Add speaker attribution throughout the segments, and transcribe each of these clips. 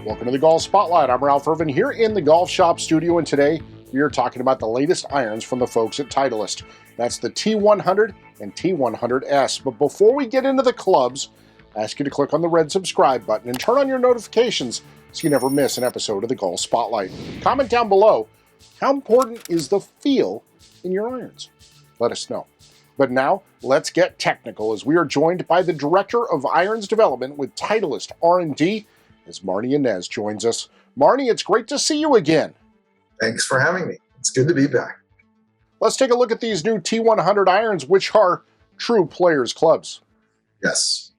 Speaker 1: Welcome to the Golf Spotlight. I'm Ralph Irvin here in the Golf Shop studio, and today we are talking about the latest irons from the folks at Titleist. That's the T100 and T100s. But before we get into the clubs, I ask you to click on the red subscribe button and turn on your notifications so you never miss an episode of the Golf Spotlight. Comment down below, how important is the feel in your irons? Let us know. But now, let's get technical as we are joined by the Director of Irons Development with Titleist R&D, as Marnie Inez joins us. Marnie, it's great to see you again.
Speaker 2: Thanks for having me. It's good to be back.
Speaker 1: Let's take a look at these new T100 irons, which are true players' clubs.
Speaker 2: Yes.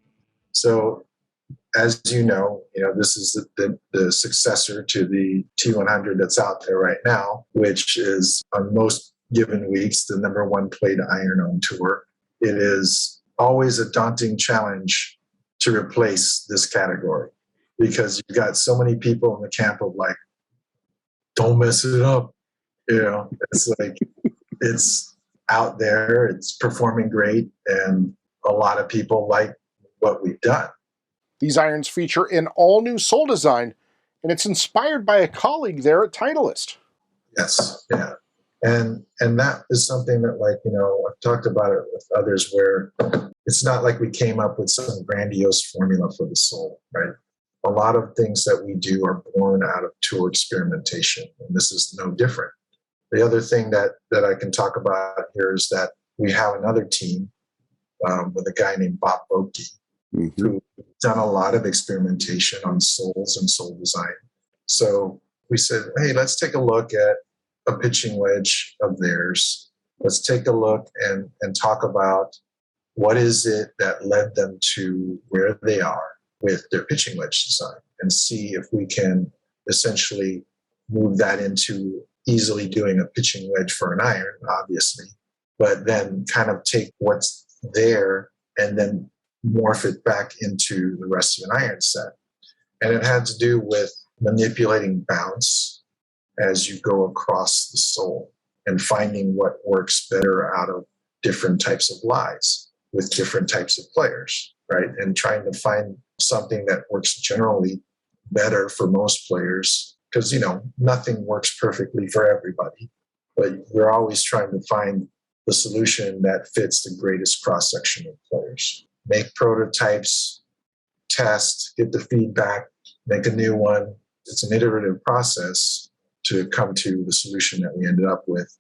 Speaker 2: So, as you know, this is the successor to the T100 that's out there right now, which is on most given weeks the number one played iron on tour. It is always a daunting challenge to replace this category because you've got so many people in the camp of like, don't mess it up. It's like, it's out there, it's performing great, and a lot of people like what we've done.
Speaker 1: These irons feature an all-new sole design, and it's inspired by a colleague there at Titleist.
Speaker 2: Yes, yeah. And that is something that, I've talked about it with others where it's not like we came up with some grandiose formula for the sole, right? A lot of things that we do are born out of tour experimentation, and this is no different. The other thing that I can talk about here is that we have another team with a guy named Bob Boke, who's done a lot of experimentation on soles and sole design. So we said, hey, let's take a look at a pitching wedge of theirs. Let's take a look and talk about what is it that led them to where they are with their pitching wedge design and see if we can essentially move that into easily doing a pitching wedge for an iron, obviously, but then kind of take what's there and then morph it back into the rest of an iron set. And it had to do with manipulating bounce as you go across the sole and finding what works better out of different types of lies with different types of players, right? And trying to find something that works generally better for most players because, nothing works perfectly for everybody, but we're always trying to find the solution that fits the greatest cross-section of players. Make prototypes, test, get the feedback, make a new one. It's an iterative process to come to the solution that we ended up with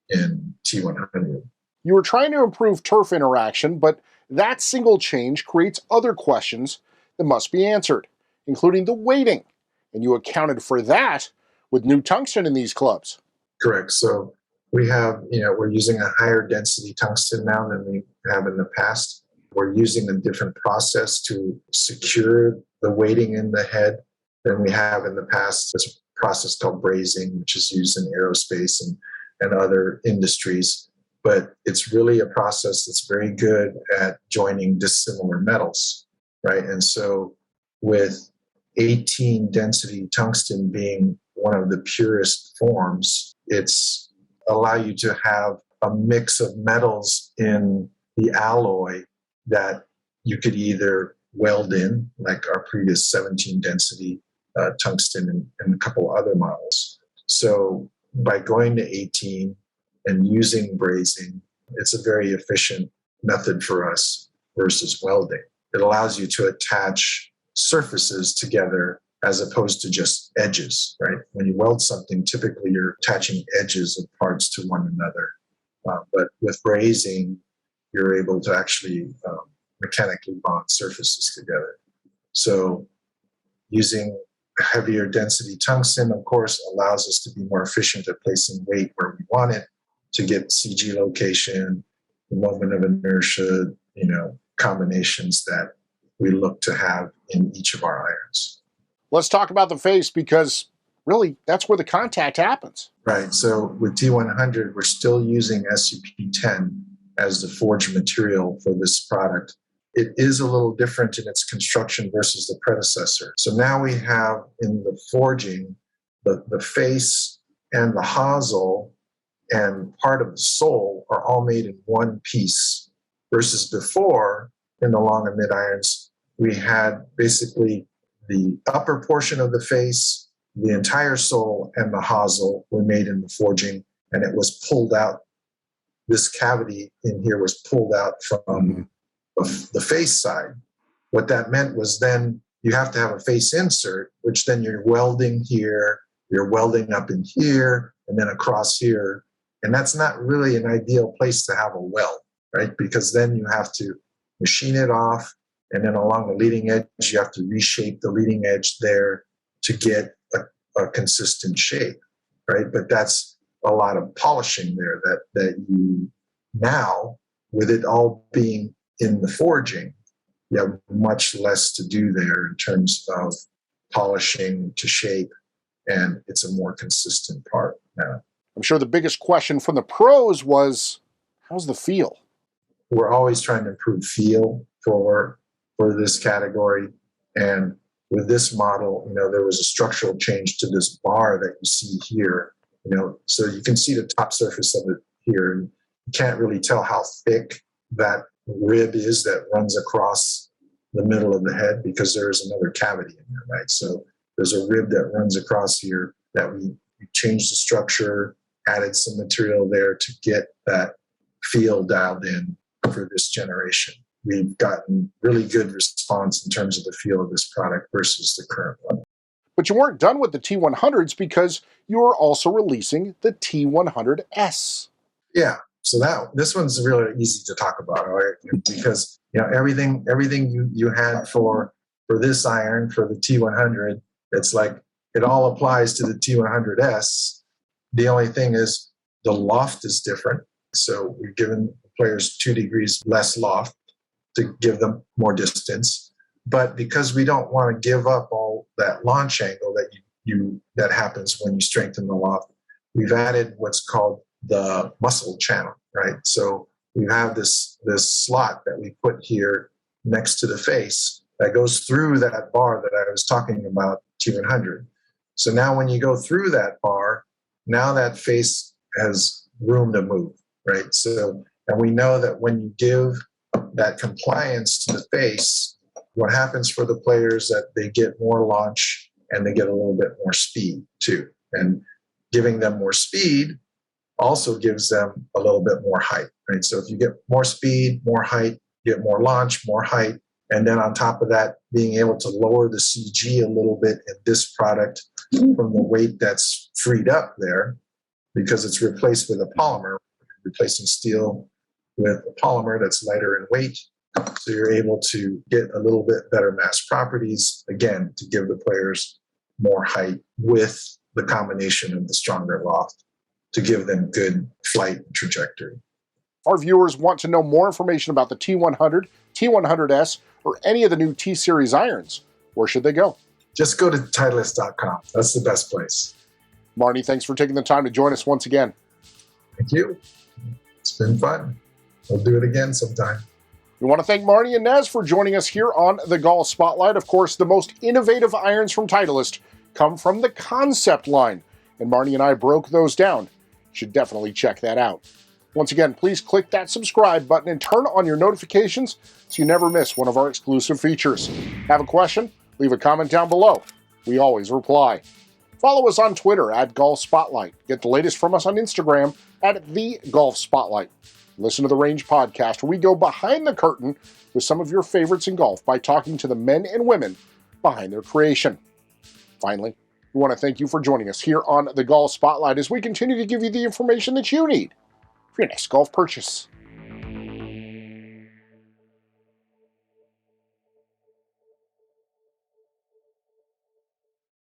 Speaker 2: in T100.
Speaker 1: You were trying to improve turf interaction, but that single change creates other questions that must be answered, including the weighting. And you accounted for that with new tungsten in these clubs.
Speaker 2: Correct. So we have, we're using a higher density tungsten now than we have in the past. We're using a different process to secure the weighting in the head than we have in the past. It's a process called brazing, which is used in aerospace and other industries. But it's really a process that's very good at joining dissimilar metals, right? And so with 18 density tungsten being one of the purest forms, it's allow you to have a mix of metals in the alloy that you could either weld in, like our previous 17 density tungsten and a couple other models. So by going to 18 and using brazing, it's a very efficient method for us versus welding. It allows you to attach surfaces together as opposed to just edges, right? When you weld something, typically you're attaching edges of parts to one another. But with brazing, you're able to actually mechanically bond surfaces together. So using heavier density tungsten, of course, allows us to be more efficient at placing weight where we want it to get CG location, the moment of inertia, combinations that we look to have in each of our irons.
Speaker 1: Let's talk about the face because really that's where the contact happens.
Speaker 2: Right. So with T100, we're still using SUP10 as the forged material for this product. It is a little different in its construction versus the predecessor. So now we have in the forging, the face and the hosel and part of the sole are all made in one piece versus before in the long and mid irons, we had basically the upper portion of the face, the entire sole, and the hosel were made in the forging, and it was pulled out. This cavity in here was pulled out from the face side. What that meant was then you have to have a face insert, which then you're welding here, you're welding up in here, and then across here. And that's not really an ideal place to have a weld, right? Because then you have to machine it off, and then along the leading edge, you have to reshape the leading edge there to get a consistent shape, right? But that's a lot of polishing there that you now, with it all being in the forging, you have much less to do there in terms of polishing to shape, and it's a more consistent part now.
Speaker 1: I'm sure the biggest question from the pros was, how's the feel?
Speaker 2: We're always trying to improve feel for this category, and with this model, there was a structural change to this bar that you see here. So you can see the top surface of it here, and you can't really tell how thick that rib is that runs across the middle of the head because there is another cavity in there, right? So there's a rib that runs across here that we changed the structure, added some material there to get that feel dialed in for this generation. We've gotten really good response in terms of the feel of this product versus the current one.
Speaker 1: But you weren't done with the T100s because you were also releasing the T100s.
Speaker 2: Yeah, so this one's really easy to talk about, right? Because everything you had for this iron, for the T100, it's like it all applies to the T100s. The only thing is the loft is different. So we've given players 2 degrees less loft to give them more distance. But because we don't want to give up all that launch angle that happens when you strengthen the loft, we've added what's called the muscle channel, right? So we have this slot that we put here next to the face that goes through that bar that I was talking about, T100. So now when you go through that bar, now that face has room to move, right? So, and we know that when you give that compliance to the face, what happens for the players that they get more launch and they get a little bit more speed too. And giving them more speed also gives them a little bit more height, right? So if you get more speed, more height, you get more launch, more height, and then on top of that, being able to lower the CG a little bit in this product from the weight that's freed up there, because it's replaced with a polymer, replacing steel with a polymer that's lighter in weight. So you're able to get a little bit better mass properties, again, to give the players more height with the combination of the stronger loft to give them good flight trajectory.
Speaker 1: Our viewers want to know more information about the T100, T100s, or any of the new T-Series irons. Where should they go?
Speaker 2: Just go to Titleist.com. That's the best place.
Speaker 1: Marnie, thanks for taking the time to join us once again.
Speaker 2: Thank you. It's been fun. We'll do it again sometime.
Speaker 1: We want to thank Marnie and Nez for joining us here on the Golf Spotlight. Of course, the most innovative irons from Titleist come from the concept line, and Marnie and I broke those down. You should definitely check that out. Once again, please click that subscribe button and turn on your notifications so you never miss one of our exclusive features. Have a question? Leave a comment down below. We always reply. Follow us on Twitter at Golf Spotlight. Get the latest from us on Instagram at The Golf Spotlight. Listen to the Range Podcast, where we go behind the curtain with some of your favorites in golf by talking to the men and women behind their creation. Finally, we want to thank you for joining us here on the Golf Spotlight as we continue to give you the information that you need for your next golf purchase.